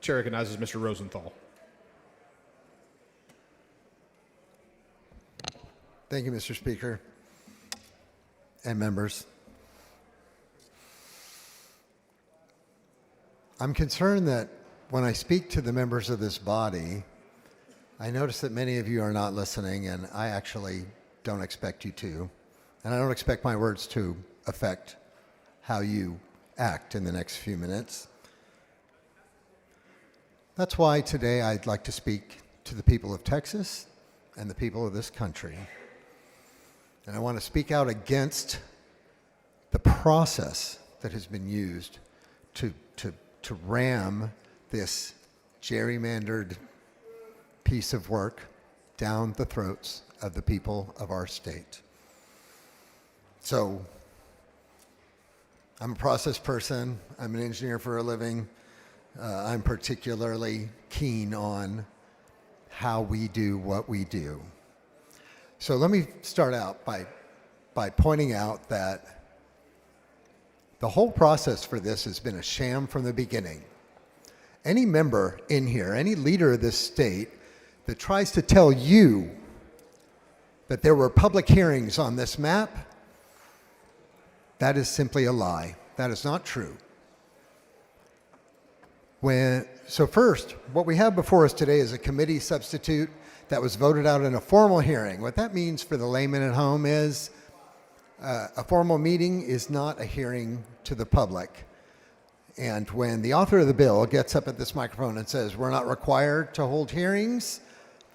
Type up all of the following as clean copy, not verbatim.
Chair recognizes Mr. Rosenthal. Thank you, Mr. Speaker and members. I'm concerned that when I speak to the members of this body, I notice that many of you are not listening, and I actually don't expect you to. And I don't expect my words to affect how you act in the next few minutes. That's why today I'd like to speak to the people of Texas and the people of this country. And I want to speak out against the process that has been used to ram this gerrymandered piece of work down the throats of the people of our state. So, I'm a process person. I'm an engineer for a living. I'm particularly keen on how we do what we do. So let me start out by pointing out that the whole process for this has been a sham from the beginning. Any member in here, any leader of this state that tries to tell you that there were public hearings on this map, that is simply a lie. That is not true. So first, what we have before us today is a committee substitute that was voted out in a formal hearing. What that means for the layman at home is a formal meeting is not a hearing to the public. And when the author of the bill gets up at this microphone and says, we're not required to hold hearings,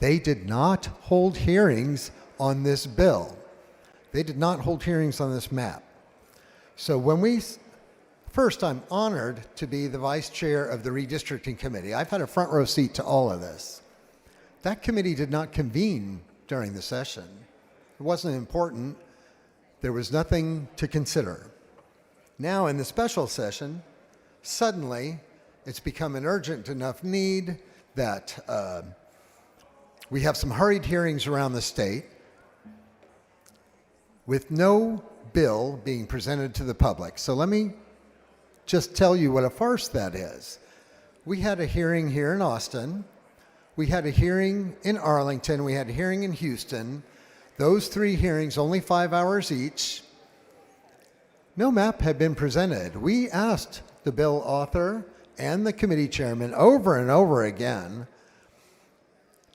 they did not hold hearings on this bill. They did not hold hearings on this map. So first, I'm honored to be the vice chair of the Redistricting Committee. I've had a front row seat to all of this. That committee did not convene during the session. It wasn't important. There was nothing to consider. Now in the special session, suddenly it's become an urgent enough need that we have some hurried hearings around the state with no bill being presented to the public. So let me just tell you what a farce that is. We had a hearing here in Austin. We had a hearing in Arlington. We had a hearing in Houston. Those 3 hearings, only 5 hours each. No map had been presented. We asked the bill author and the committee chairman over and over again,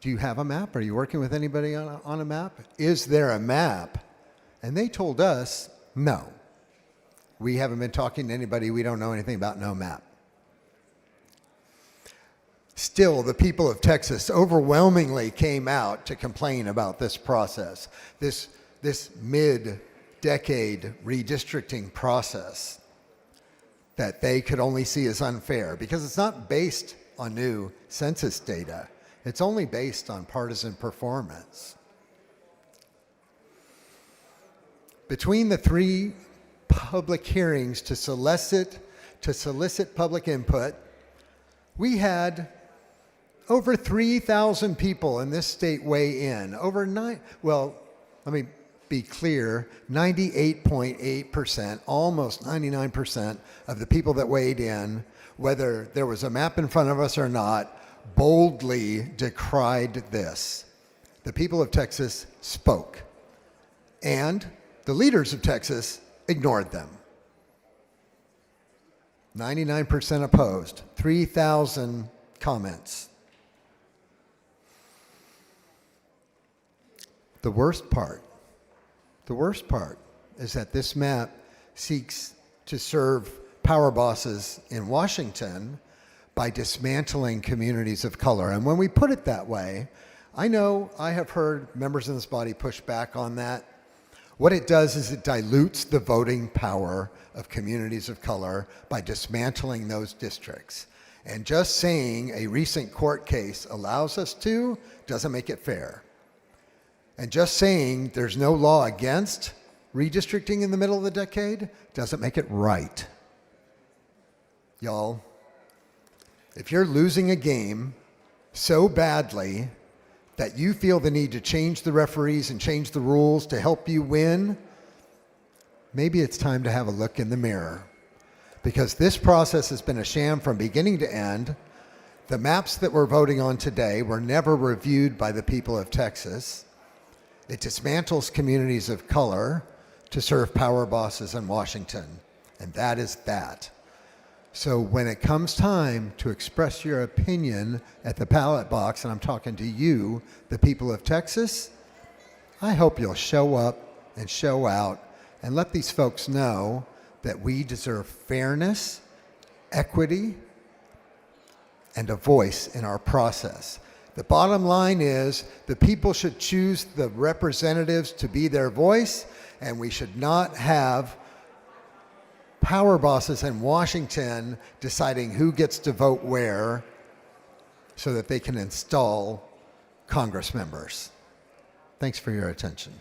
do you have a map? Are you working with anybody on a map? Is there a map? And they told us, no. We haven't been talking to anybody. We don't know anything about no map. Still, the people of Texas overwhelmingly came out to complain about this process, this mid-decade redistricting process that they could only see as unfair because it's not based on new census data. It's only based on partisan performance. Between the 3 public hearings to solicit public input, we had over 3,000 people in this state weigh in. Let me be clear, 98.8%, almost 99% of the people that weighed in, whether there was a map in front of us or not, boldly decried this. The people of Texas spoke, and the leaders of Texas ignored them. 99% opposed, 3,000 comments. The worst part is that this map seeks to serve power bosses in Washington by dismantling communities of color. And when we put it that way, I know I have heard members in this body push back on that. What it does is it dilutes the voting power of communities of color by dismantling those districts. And just saying a recent court case allows us to doesn't make it fair. And just saying there's no law against redistricting in the middle of the decade doesn't make it right. Y'all, if you're losing a game so badly that you feel the need to change the referees and change the rules to help you win, maybe it's time to have a look in the mirror. Because this process has been a sham from beginning to end. The maps that we're voting on today were never reviewed by the people of Texas. It dismantles communities of color to serve power bosses in Washington, and that is that. So when it comes time to express your opinion at the ballot box, and I'm talking to you, the people of Texas, I hope you'll show up and show out and let these folks know that we deserve fairness, equity, and a voice in our process. The bottom line is the people should choose the representatives to be their voice, and we should not have power bosses in Washington deciding who gets to vote where so that they can install Congress members. Thanks for your attention.